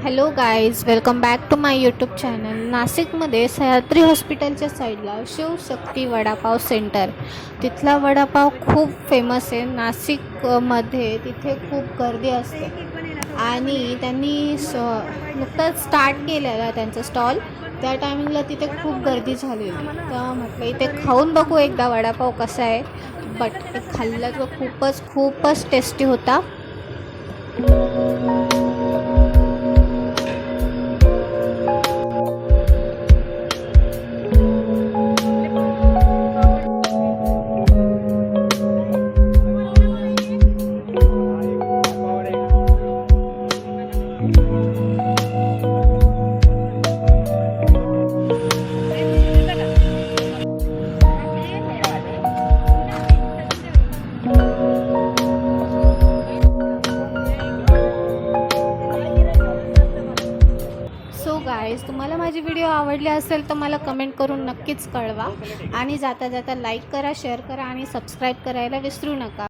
Hello guys, welcome back to my YouTube channel. नाशिकमध्ये सह्याद्री हॉस्पिटलच्या साईडला शिवशक्ती वडापाव सेंटर, तिथला वडापाव खूप फेमस आहे. नाशिकमध्ये तिथे खूप गर्दी असते आणि त्यांनी नुकताच स्टार्ट केलेला त्यांचा स्टॉल. त्या टायमिंगला तिथे खूप गर्दी झालेली, तर म्हटलं इथे खाऊन बघू एकदा वडापाव कसा आहे. बट ते खाल्लं तर खूपच टेस्टी होता. सो गाईज, तुम्हाला माझी व्हिडिओ आवडली असेल तर मला कमेंट करून नक्कीच कळवा आणि जाता जाता लाईक करा, शेअर करा आणि सबस्क्राईब करायला विसरू नका.